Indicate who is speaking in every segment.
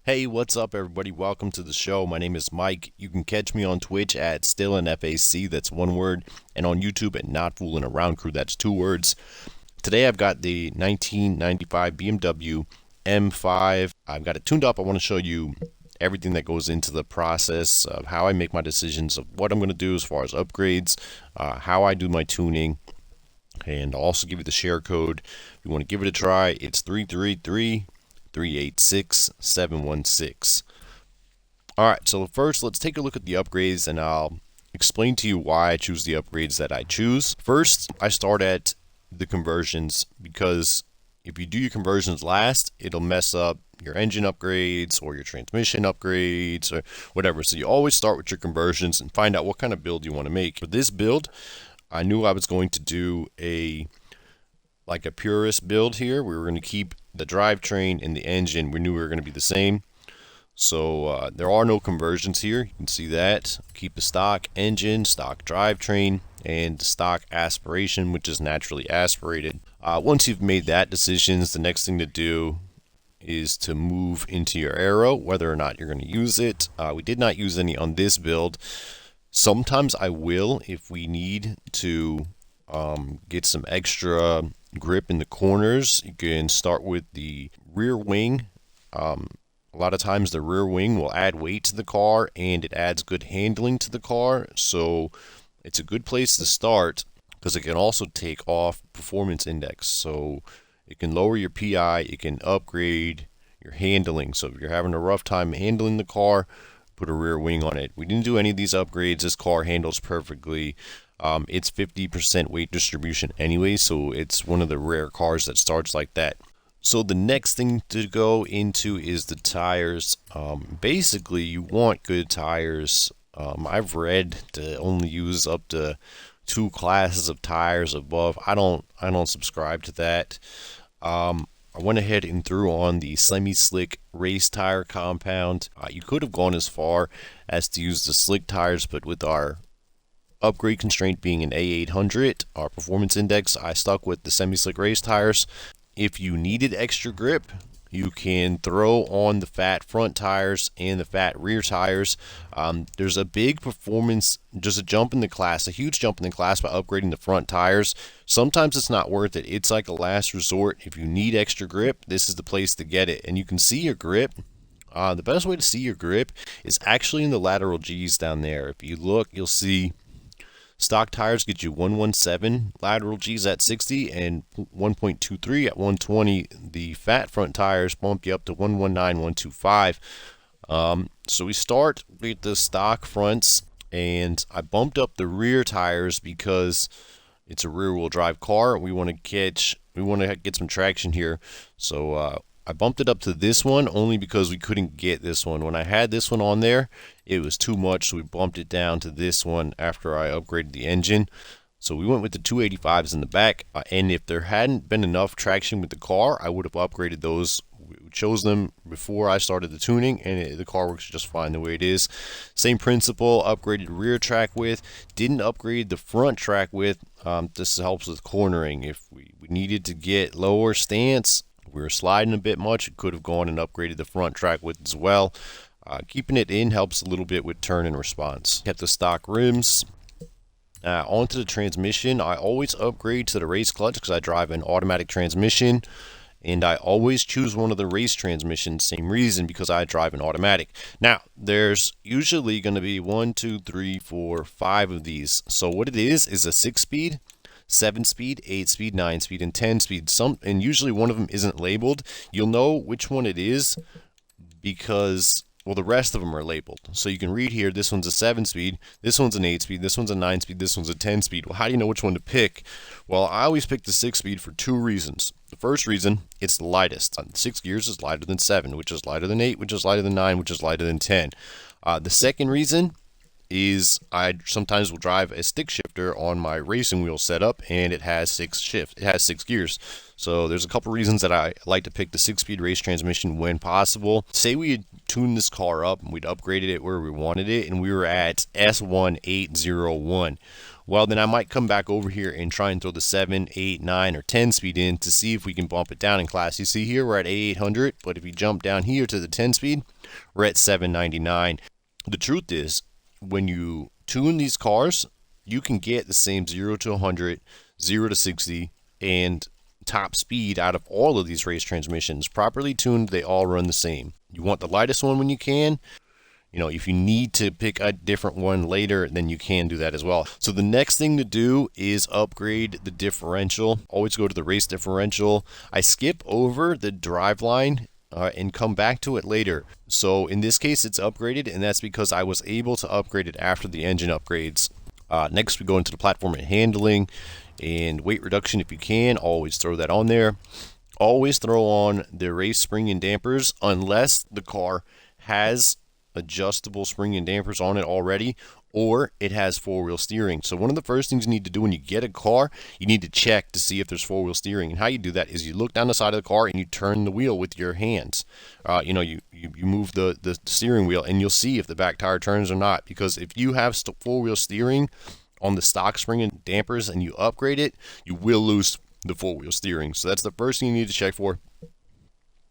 Speaker 1: Hey, what's up, everybody? Welcome to the show. My name is Mike. You can catch me on Twitch at StillNFAC, that's one word, and on YouTube at Not Fooling Around Crew, that's two words. Today I've got the 1995 BMW M5. I've got it tuned up. I want to show you everything that goes into the process of how I make my decisions of what I'm going to do as far as upgrades, how I do my tuning, and I'll also give you the share code. If you want to give it a try, it's 333-386-716. Alright, so first let's take a look at the upgrades and I'll explain to you why I choose the upgrades that I choose. First, I start at the conversions because if you do your conversions last, it'll mess up your engine upgrades or your transmission upgrades or whatever. So you always start with your conversions and find out what kind of build you want to make. For this build, I knew I was going to do a purist build here. We were going to keep the drivetrain and the engine. We knew we were going to be the same. So there are no conversions here. You can see that. Keep the stock engine, stock drivetrain, and stock aspiration, which is naturally aspirated. Once you've made that decisions, the next thing to do is to move into your aero, whether or not you're going to use it. We did not use any on this build. Sometimes I will if we need to get some extra grip in the corners. You can start with the rear wing. A lot of times the rear wing will add weight to the car and it adds good handling to the car. So it's a good place to start because it can also take off performance index. So it can lower your PI, it can upgrade your handling. So if you're having a rough time handling the car, put a rear wing on it. We didn't do any of these upgrades. This car handles perfectly. It's 50% weight distribution anyway, so it's one of the rare cars that starts like that. So the next thing to go into is the tires. Basically, you want good tires. I've read to only use up to 2 classes of tires above. I don't subscribe to that. I went ahead and threw on the semi-slick race tire compound. You could have gone as far as to use the slick tires, but with our upgrade constraint being an A800, our performance index, I stuck with the semi-slick race tires. If you needed extra grip, you can throw on the fat front tires and the fat rear tires. There's a big performance, just a jump in the class, a huge jump in the class by upgrading the front tires. Sometimes it's not worth it. It's like a last resort. If you need extra grip, this is the place to get it. And you can see your grip. The best way to see your grip is actually in the lateral G's down there. If you look, you'll see stock tires get you 117 lateral G's at 60 and 1.23 at 120. The fat front tires bump you up to 119, 125. So we start with the stock fronts, and I bumped up the rear tires because it's a rear-wheel drive car. We want to get some traction here. So I bumped it up to this one only because we couldn't get this one. When I had this one on there, it was too much, so we bumped it down to this one after I upgraded the engine. So we went with the 285s in the back, and if there hadn't been enough traction with the car, I would have upgraded those. We chose them before I started the tuning, and the car works just fine the way it is. Same principle, upgraded rear track width, didn't upgrade the front track width. This helps with cornering. If we needed to get lower stance, we were sliding a bit much, it could have gone and upgraded the front track width as well. Keeping it in helps a little bit with turn and response. Kept the stock rims. Onto the transmission, I always upgrade to the race clutch because I drive an automatic transmission, and I always choose one of the race transmissions. Same reason, because I drive an automatic. Now, there's usually going to be 1, 2, 3, 4, 5 of these. So what it is a 6-speed, 7-speed, 8-speed, 9-speed, and 10-speed. And usually one of them isn't labeled. You'll know which one it is because, well, the rest of them are labeled. So you can read here, this one's a 7-speed, this one's an 8-speed, this one's a 9-speed, this one's a 10-speed. Well, how do you know which one to pick? Well, I always pick the 6-speed for 2 reasons. The first reason, it's the lightest. 6 gears is lighter than 7, which is lighter than 8, which is lighter than 9, which is lighter than 10. The second reason is I sometimes will drive a stick shifter on my racing wheel setup, and it has 6 gears. So there's a couple reasons that I like to pick the 6-speed race transmission when possible. Say we tuned this car up and we'd upgraded it where we wanted it, and we were at S1801. Well, then I might come back over here and try and throw the 7, 8, 9, or 10 speed in to see if we can bump it down in class. You see here we're at A800, but if you jump down here to the 10 speed, we're at 799. The truth is, when you tune these cars, you can get the same 0 to 100, 0 to 60, and top speed out of all of these race transmissions. Properly tuned, they all run the same. You want the lightest one when you can. You know, if you need to pick a different one later, then you can do that as well. So the next thing to do is upgrade the differential. Always go to the race differential. I skip over the driveline and come back to it later. So in this case, it's upgraded, and that's because I was able to upgrade it after the engine upgrades. Next, we go into the platform and handling and weight reduction. If you can, always throw that on there. Always throw on the race spring and dampers unless the car has adjustable spring and dampers on it already, or it has four-wheel steering. So one of the first things you need to do when you get a car, you need to check to see if there's four-wheel steering. And how you do that is you look down the side of the car and you turn the wheel with your hands. You move the steering wheel, and you'll see if the back tire turns or not. Because if you have four-wheel steering on the stock spring and dampers and you upgrade it, you will lose the four-wheel steering. So that's the first thing you need to check for.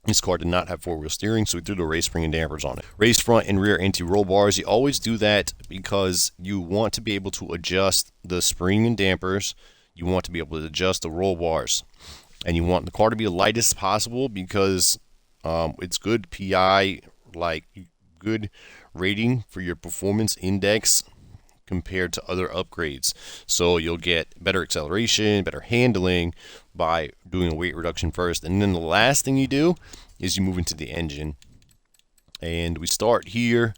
Speaker 1: This car did not have four-wheel steering, so we threw the race spring and dampers on it. Race front and rear anti-roll bars. You always do that because you want to be able to adjust the spring and dampers. You want to be able to adjust the roll bars. And you want the car to be the lightest possible because it's good PI, like good rating for your performance index compared to other upgrades. So you'll get better acceleration, better handling by doing a weight reduction first. And then the last thing you do is you move into the engine. And we start here.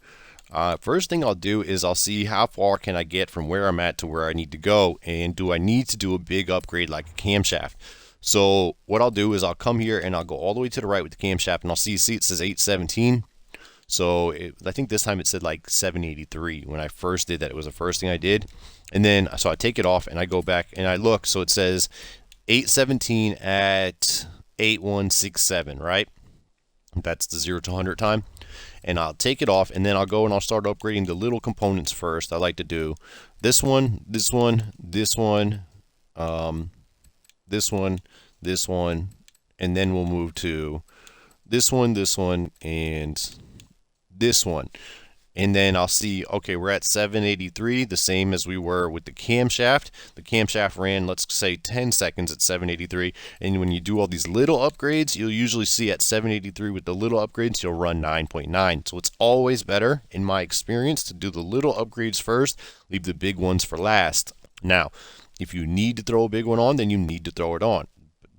Speaker 1: First thing I'll do is I'll see how far can I get from where I'm at to where I need to go, and do I need to do a big upgrade like a camshaft. So what I'll do is I'll come here and I'll go all the way to the right with the camshaft, and I'll see it says 817. So I think this time it said like 783. When I first did that, it was the first thing I did. And then, so I take it off and I go back and I look. So it says 817 at 8167, right? That's the 0 to 100 time. And I'll take it off, and then I'll go and I'll start upgrading the little components first. I like to do this one, this one, this one, this one, this one, and then we'll move to this one, and this one. And then I'll see, okay, we're at 783, the same as we were with the camshaft. The camshaft ran, let's say, 10 seconds at 783. And when you do all these little upgrades, you'll usually see at 783 with the little upgrades, you'll run 9.9. So it's always better, in my experience, to do the little upgrades first, leave the big ones for last. Now, if you need to throw a big one on, then you need to throw it on.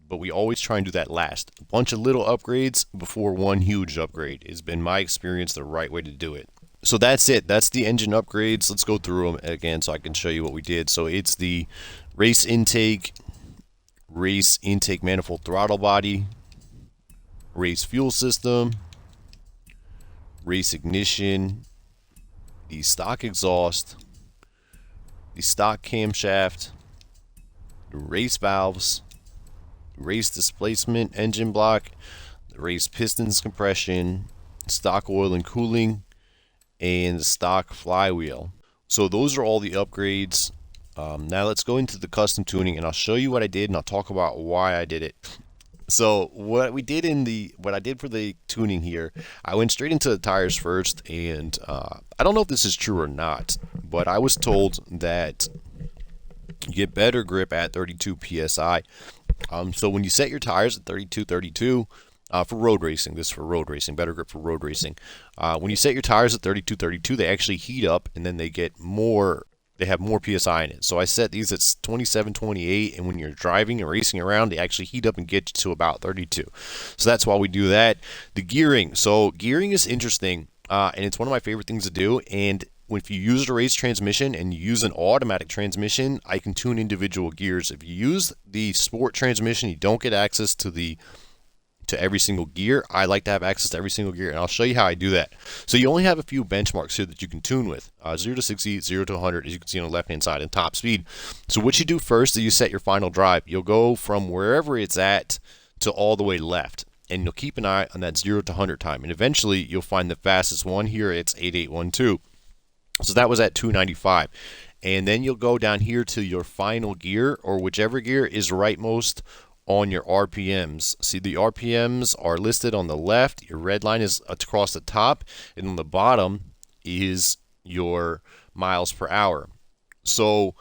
Speaker 1: But we always try and do that last. A bunch of little upgrades before one huge upgrade has been my experience the right way to do it. So that's it. That's the engine upgrades. Let's go through them again so I can show you what we did. So it's the race intake manifold throttle body, race fuel system, race ignition, the stock exhaust, the stock camshaft, the race valves, race displacement engine block, the race pistons compression, stock oil and cooling, and the stock flywheel. So those are all the upgrades. Now let's go into the custom tuning, and I'll show you what I did, and I'll talk about why I did it. So what I did for the tuning here, I went straight into the tires first, and I don't know if this is true or not, but I was told that you get better grip at 32 psi. So when you set your tires at 32 for road racing, this is for road racing, better grip for road racing. When you set your tires at 32, they actually heat up, and then they have more psi in it. So I set these at 27, 28, and when you're driving and racing around, they actually heat up and get you to about 32. So that's why we do that. The gearing. So gearing is interesting, and it's one of my favorite things to do. And if you use a race transmission and you use an automatic transmission, I can tune individual gears. If you use the sport transmission, you don't get access to every single gear. I like to have access to every single gear, and I'll show you how I do that. So you only have a few benchmarks here that you can tune with. 0 to 60, 0 to 100, as you can see on the left-hand side, and top speed. So what you do first is you set your final drive. You'll go from wherever it's at to all the way left. and you'll keep an eye on that 0 to 100 time. And eventually you'll find the fastest one here. It's 8812. So that was at 295. And then you'll go down here to your final gear, or whichever gear is rightmost on your RPMs. See, the RPMs are listed on the left. Your red line is across the top, and on the bottom is your miles per hour. So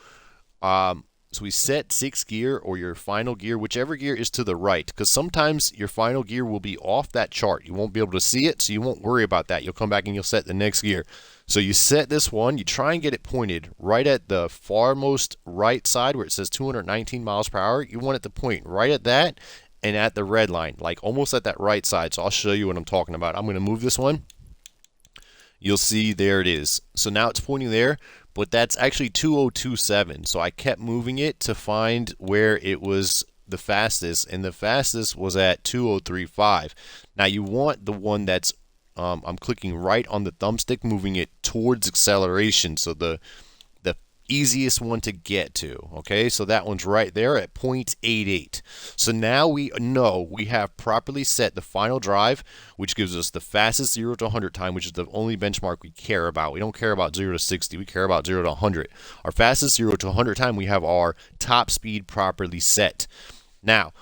Speaker 1: so we set 6th gear or your final gear, whichever gear is to the right, because sometimes your final gear will be off that chart. You won't be able to see it, so you won't worry about that. You'll come back and you'll set the next gear. So you set this one, you try and get it pointed right at the farmost right side where it says 219 miles per hour. You want it to point right at that and at the red line, like almost at that right side. So I'll show you what I'm talking about. I'm going to move this one. You'll see there it is. So now it's pointing there, but that's actually 2027. So I kept moving it to find where it was the fastest, and the fastest was at 2035. Now you want the one that's I'm clicking right on the thumbstick, moving it towards acceleration, so the easiest one to get to. Okay, so that one's right there at 0.88. So now we know we have properly set the final drive, which gives us the fastest 0 to 100 time, which is the only benchmark we care about. We don't care about 0 to 60, we care about 0 to 100. Our fastest 0 to 100 time, we have our top speed properly set. Now,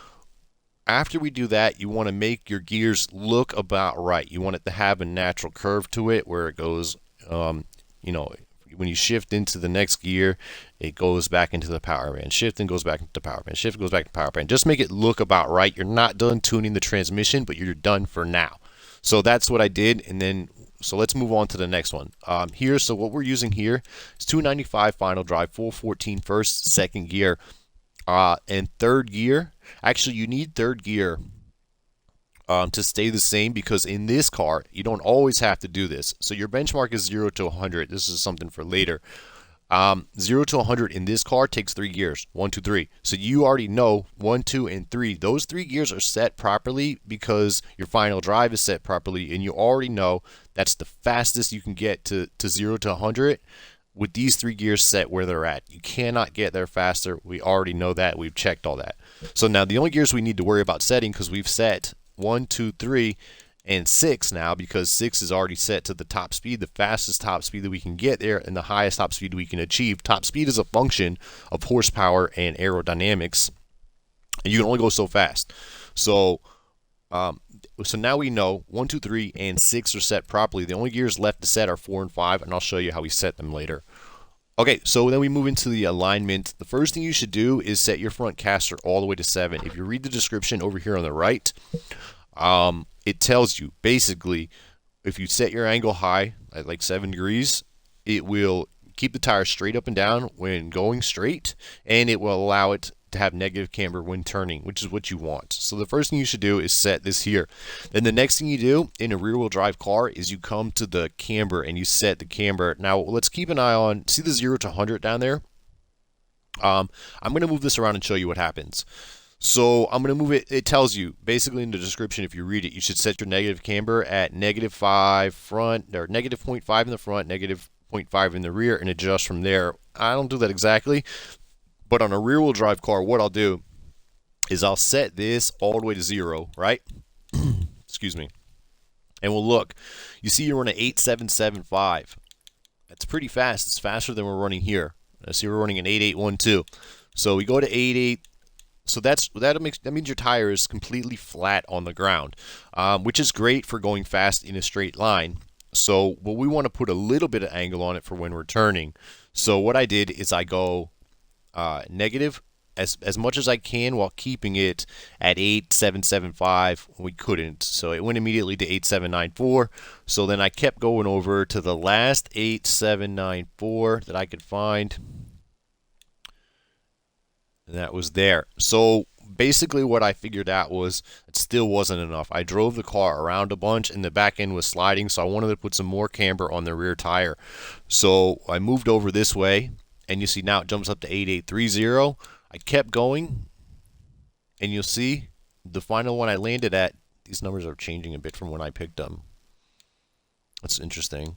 Speaker 1: after we do that, you want to make your gears look about right. You want it to have a natural curve to it where it goes, you know, when you shift into the next gear, it goes back into the power band. Shift and goes back into the power band. Shift goes back to power band. Just make it look about right. You're not done tuning the transmission, but you're done for now. So that's what I did. And then, so let's move on to the next one. Here, so what we're using here is 295 final drive, 414 first, second gear, and third gear. Actually, you need third gear to stay the same, because in this car you don't always have to do this. So your benchmark is 0 to 100. This is something for later. 0 to 100 in this car takes 3 gears, 1 2 3. So you already know 1 2 and 3, those 3 gears are set properly because your final drive is set properly, and you already know that's the fastest you can get to 0 to 100 with these 3 gears set where they're at. You cannot get there faster. We already know that. We've checked all that. So now the only gears we need to worry about setting, because we've set 1 2 3 and 6 now, because 6 is already set to the top speed, the fastest top speed that we can get there, and the highest top speed we can achieve. Top speed is a function of horsepower and aerodynamics, and you can only go so fast. So so now we know 1 2 3 and 6 are set properly. The only gears left to set are 4 and 5, and I'll show you how we set them later. Okay, so then we move into the alignment. The first thing you should do is set your front caster all the way to 7. If you read the description over here on the right, it tells you basically if you set your angle high at like 7 degrees, it will keep the tire straight up and down when going straight, and it will allow it to have negative camber when turning, which is what you want. So the first thing you should do is set this here. Then the next thing you do in a rear-wheel drive car is you come to the camber and you set the camber. Now let's keep an eye on, see the 0 to 100 down there? I'm going to move this around and show you what happens. So I'm going to move it. It tells you basically in the description, if you read it, you should set your negative camber at -5 front, or -0.5 in the front, -0.5 in the rear, and adjust from there. I don't do that exactly, but on a rear-wheel drive car, what I'll do is I'll set this all the way to 0, right? Excuse me. And we'll look. You see you're running 8775. That's pretty fast. It's faster than we're running here. I see we're running an 8812. So we go to 88. So that means your tire is completely flat on the ground, which is great for going fast in a straight line. So, but we want to put a little bit of angle on it for when we're turning. So what I did is I go negative as much as I can while keeping it at 8775. We couldn't, so it went immediately to 8794. So then I kept going over to the last 8794 that I could find. And that was there. So basically what I figured out was it still wasn't enough. I drove the car around a bunch and the back end was sliding, so I wanted to put some more camber on the rear tire. So I moved over this way, and you see now it jumps up to 8830. I kept going, and you'll see the final one I landed at, these numbers are changing a bit from when I picked them. That's interesting.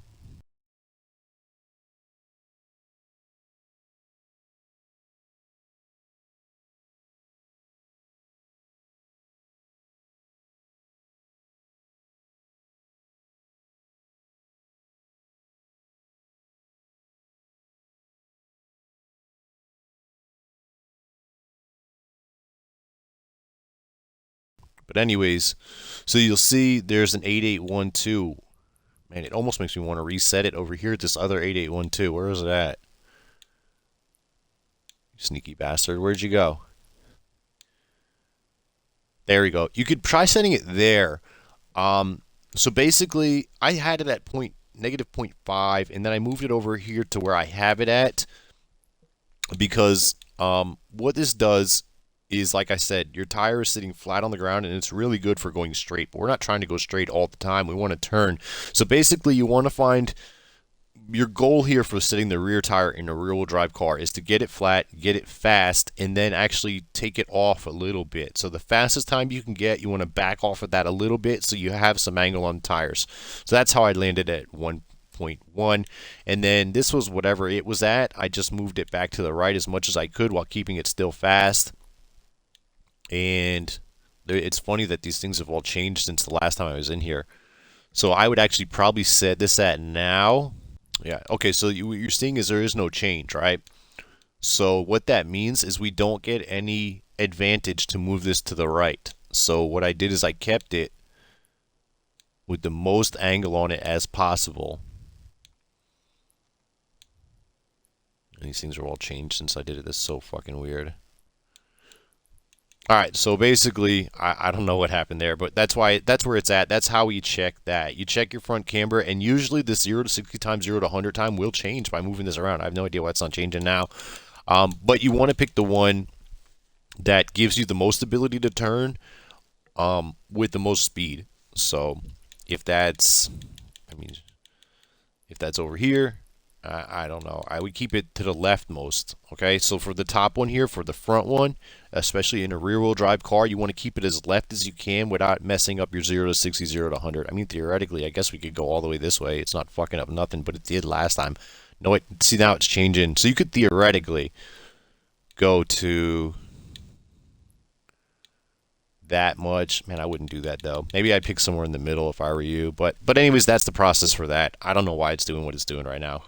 Speaker 1: But anyways, so you'll see there's an 8812. Man, it almost makes me want to reset it over here at this other 8812. Where is it at? You sneaky bastard. Where'd you go? There we go. You could try setting it there. So basically, I had it at negative 0.5, and then I moved it over here to where I have it at, because what this does is, like I said, your tire is sitting flat on the ground, and it's really good for going straight, but we're not trying to go straight all the time. We want to turn. So basically, you want to find your goal here for setting the rear tire in a rear-wheel drive car is to get it flat, get it fast, and then actually take it off a little bit. So the fastest time you can get, you want to back off of that a little bit so you have some angle on the tires. So that's how I landed at 1.1, and then this was whatever it was at. I just moved it back to the right as much as I could while keeping it still fast. And it's funny that these things have all changed since the last time I was in here. So I would actually probably set this at now. Yeah, okay, so what you're seeing is there is no change, right? So what that means is we don't get any advantage to move this to the right. So what I did is I kept it with the most angle on it as possible. And these things are all changed since I did it. This is so fucking weird. Alright, so basically, I don't know what happened there, but that's where it's at. That's how you check that. You check your front camber, and usually the 0 to 60 times, 0 to 100 time will change by moving this around. I have no idea why it's not changing now. But you want to pick the one that gives you the most ability to turn with the most speed. So if that's, if that's over here, I don't know. I would keep it to the leftmost. Okay, so for the top one here, for the front one, especially in a rear-wheel drive car, you want to keep it as left as you can without messing up your 0 to 60, 0 to 100. I mean, theoretically, I guess we could go all the way this way. It's not fucking up nothing, but it did last time. No, see, now it's changing. So you could theoretically go to that much. Man, I wouldn't do that, though. Maybe I'd pick somewhere in the middle if I were you. But anyways, that's the process for that. I don't know why it's doing what it's doing right now.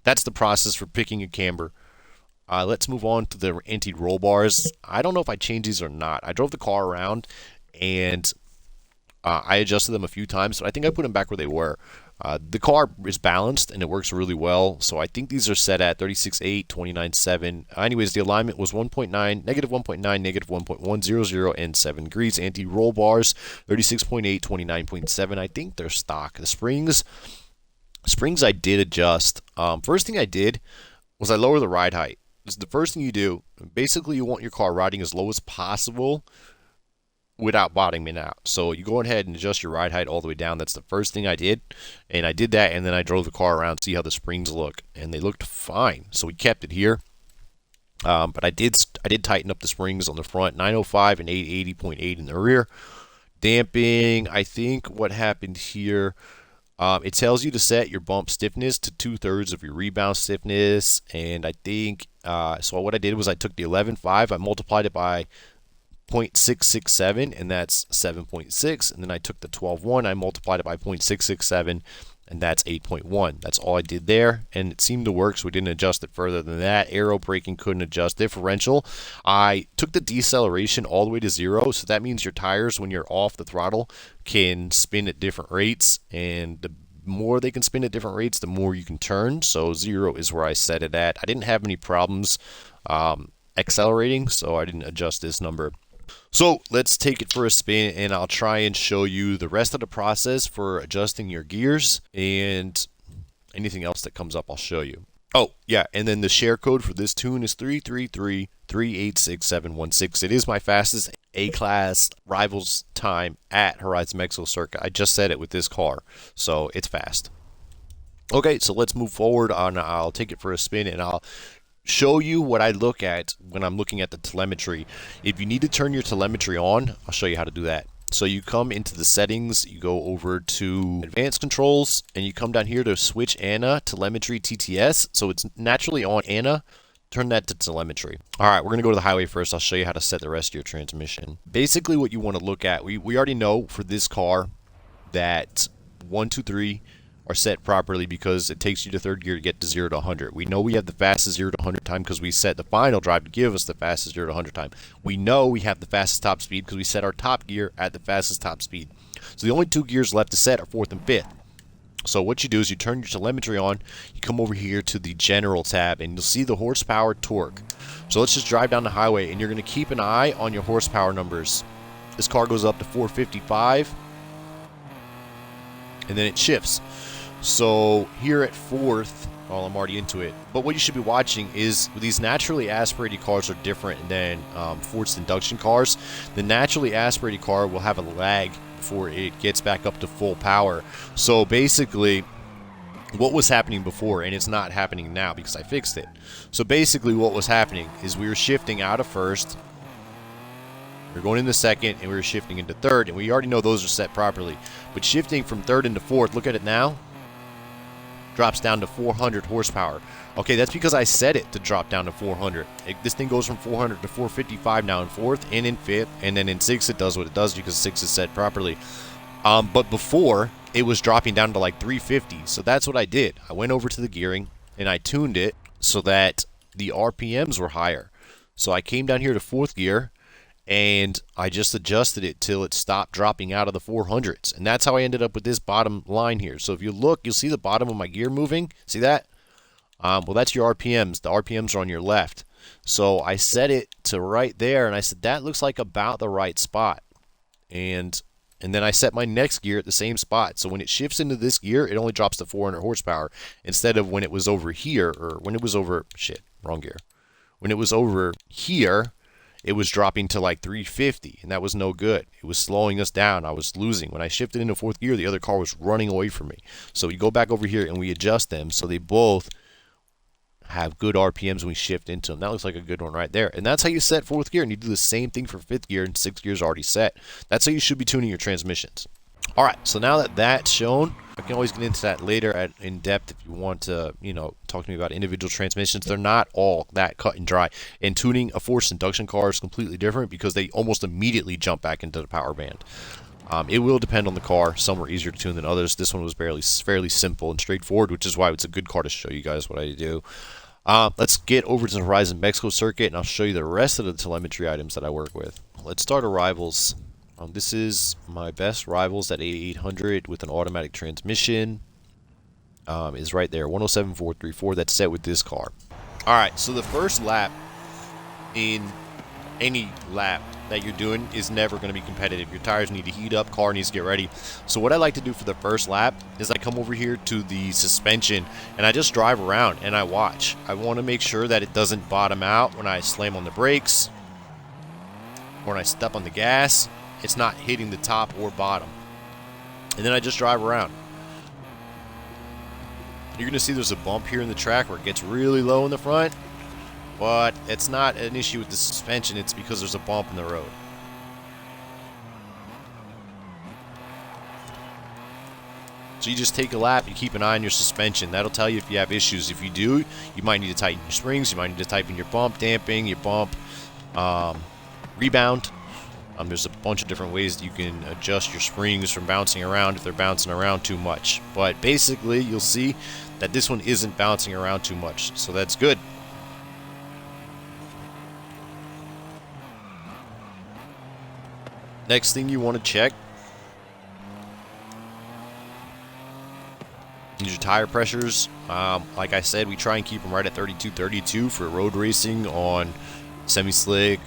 Speaker 1: That's the process for picking a camber. Let's move on to the anti-roll bars. I don't know if I changed these or not. I drove the car around, and I adjusted them a few times, but I think I put them back where they were. The car is balanced, and it works really well, so I think these are set at 36.8, 29.7. Anyways, the alignment was 1.9, negative 1.9, negative 1.100, and 7 degrees. Anti-roll bars, 36.8, 29.7. I think they're stock. The springs I did adjust. First thing I did was I lowered the ride height. This is the first thing you do. Basically, you want your car riding as low as possible without bottoming out. So you go ahead and adjust your ride height all the way down. That's the first thing I did. And I did that, and then I drove the car around to see how the springs look. And they looked fine. So we kept it here. But I did tighten up the springs on the front, 905 and 880.8 in the rear. Damping, I think what happened here, it tells you to set your bump stiffness to 2/3 of your rebound stiffness, and I think so what I did was I took the 11.5, I multiplied it by 0.667, and that's 7.6, and then I took the 12.1, I multiplied it by 0.667, and that's 8.1. That's all I did there, and it seemed to work, so we didn't adjust it further than that. Aero braking couldn't adjust. Differential, I took the deceleration all the way to 0, so that means your tires, when you're off the throttle, can spin at different rates, and the more they can spin at different rates, the more you can turn. So 0 is where I set it at. I didn't have any problems accelerating, so I didn't adjust this number. So let's take it for a spin, and I'll try and show you the rest of the process for adjusting your gears, and anything else that comes up I'll show you. Oh, yeah, and then the share code for this tune is 333386716. It is my fastest A-Class Rivals time at Horizon Mexico Circuit. I just said it with this car, so it's fast. Okay, so let's move forward on. I'll take it for a spin, and I'll show you what I look at when I'm looking at the telemetry. If you need to turn your telemetry on, I'll show you how to do that. So you come into the settings, you go over to advanced controls, and you come down here to switch ANA telemetry TTS. So it's naturally on ANA. Turn that to telemetry. All right, we're going to go to the highway first. I'll show you how to set the rest of your transmission. Basically what you want to look at, we already know for this car that 1, 2, 3 are set properly because it takes you to third gear to get to 0 to 100. We know we have the fastest 0 to 100 time because we set the final drive to give us the fastest 0 to 100 time. We know we have the fastest top speed because we set our top gear at the fastest top speed. So the only 2 gears left to set are 4th and 5th. So what you do is you turn your telemetry on, you come over here to the general tab, and you'll see the horsepower torque. So let's just drive down the highway, and you're going to keep an eye on your horsepower numbers. This car goes up to 455, and then it shifts. So here at 4th, well, I'm already into it, but what you should be watching is these naturally aspirated cars are different than forced induction cars. The naturally aspirated car will have a lag before it gets back up to full power. So basically, what was happening before, and it's not happening now because I fixed it. So basically what was happening is we were shifting out of 1st, we were going into 2nd, and we were shifting into 3rd, and we already know those are set properly. But shifting from 3rd into 4th, look at it now, drops down to 400 horsepower. Okay, that's because I set it to drop down to 400. This thing goes from 400 to 455 now in 4th and in 5th, and then in 6th it does what it does because 6 is set properly. But before, it was dropping down to like 350, so that's what I did. I went over to the gearing, and I tuned it so that the RPMs were higher. So I came down here to 4th gear, and I just adjusted it till it stopped dropping out of the 400s. And that's how I ended up with this bottom line here. So if you look, you'll see the bottom of my gear moving. See that? Well, that's your RPMs. The RPMs are on your left. So I set it to right there, and I said, that looks like about the right spot. And then I set my next gear at the same spot. So when it shifts into this gear, it only drops to 400 horsepower instead of when it was over here, or when it was over, shit, wrong gear. When it was over here, it was dropping to like 350, and that was no good. It was slowing us down. I was losing. When I shifted into 4th gear, the other car was running away from me. So we go back over here and we adjust them so they both have good RPMs when we shift into them. That looks like a good one right there. And that's how you set 4th gear, and you do the same thing for 5th gear, and 6th gear is already set. That's how you should be tuning your transmissions. Alright, so now that that's shown, I can always get into that later in depth if you want to, talk to me about individual transmissions. They're not all that cut and dry. And tuning a forced induction car is completely different because they almost immediately jump back into the power band. It will depend on the car. Some are easier to tune than others. This one was fairly simple and straightforward, which is why it's a good car to show you guys what I do. Let's get over to the Horizon Mexico circuit, and I'll show you the rest of the telemetry items that I work with. Let's start arrivals. This is my best rivals at A800 with an automatic transmission. Is right there, 107.434. That's set with this car. Alright, so the first lap in any lap that you're doing is never going to be competitive. Your tires need to heat up, car needs to get ready. So what I like to do for the first lap is I come over here to the suspension and I just drive around and I watch. I want to make sure that it doesn't bottom out when I slam on the brakes or when I step on the gas. It's not hitting the top or bottom. And then I just drive around. You're going to see there's a bump here in the track where it gets really low in the front. But it's not an issue with the suspension, it's because there's a bump in the road. So you just take a lap, you keep an eye on your suspension. That'll tell you if you have issues. If you do, you might need to tighten your springs, you might need to tighten your bump damping, your bump rebound. There's a bunch of different ways that you can adjust your springs from bouncing around if they're bouncing around too much. But basically, you'll see that this one isn't bouncing around too much, so that's good. Next thing you want to check is your tire pressures. Like I said, we try and keep them right at 32 for road racing on semi-slick,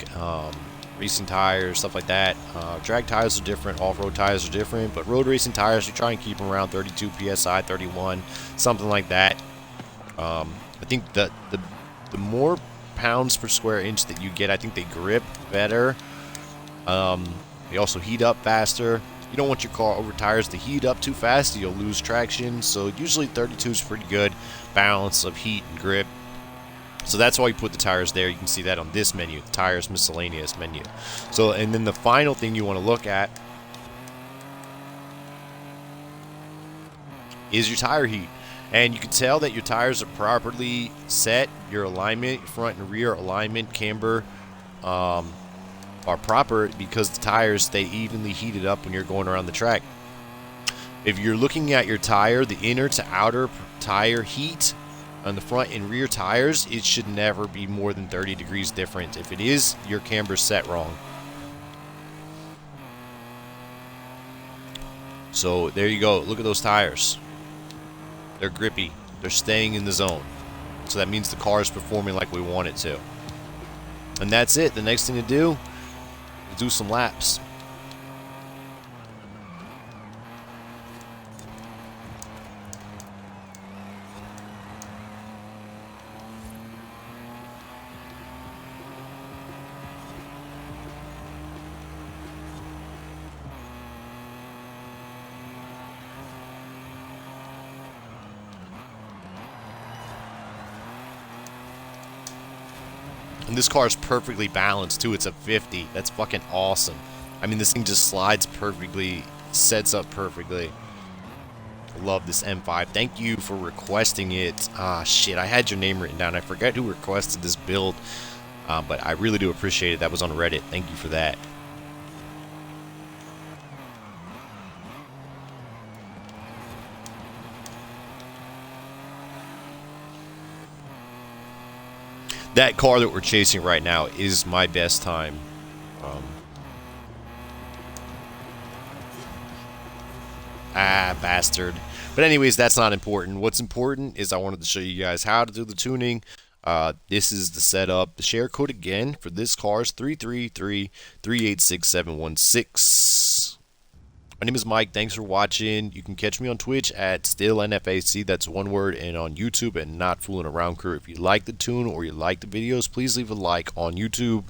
Speaker 1: racing tires, stuff like that. Drag tires are different, off-road tires are different, but road racing tires, you try and keep them around 32 psi, 31, something like that. I think that the more pounds per square inch that you get, I think they grip better. They also heat up faster. You don't want your car over tires to heat up too fast, you'll lose traction. So usually 32 is pretty good balance of heat and grip. So that's why you put the tires there. You can see that on this menu, the tires miscellaneous menu. So, and then the final thing you want to look at is your tire heat. And you can tell that your tires are properly set. Your alignment, your front and rear alignment, camber, are proper because the tires stay evenly heated up when you're going around the track. If you're looking at your tire, the inner to outer tire heat on the front and rear tires, it should never be more than 30 degrees different. If it is, your camber's set wrong. So there you go. Look at those tires. They're grippy. They're staying in the zone. So that means the car is performing like we want it to. And that's it. The next thing to do is do some laps. And this car is perfectly balanced too. It's a 50. That's fucking awesome. I mean, this thing just slides perfectly, sets up perfectly. Love this M5. Thank you for requesting it. Ah, shit, I had your name written down. I forgot who requested this build, but I really do appreciate it. That was on Reddit. Thank you for that. That car that we're chasing right now is my best time. Bastard. But anyways, that's not important. What's important is I wanted to show you guys how to do the tuning. This is the setup. The share code again for this car is 333-386-716. My name is Mike. Thanks for watching. You can catch me on Twitch at still NFAC. That's one word, and on YouTube at Not Fooling Around Crew. If you like the tune or you like the videos, please leave a like on YouTube.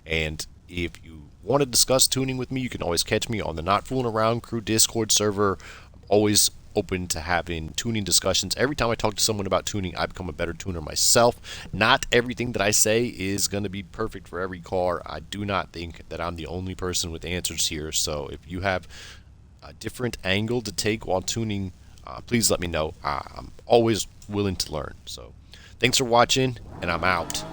Speaker 1: And if you want to discuss tuning with me, you can always catch me on the Not Fooling Around Crew Discord server. I'm always open to having tuning discussions. Every time I talk to someone about tuning, I become a better tuner myself. Not everything that I say is going to be perfect for every car. I do not think that I'm the only person with answers here. So if you have a different angle to take while tuning, please let me know. I'm always willing to learn. So thanks for watching, and I'm out.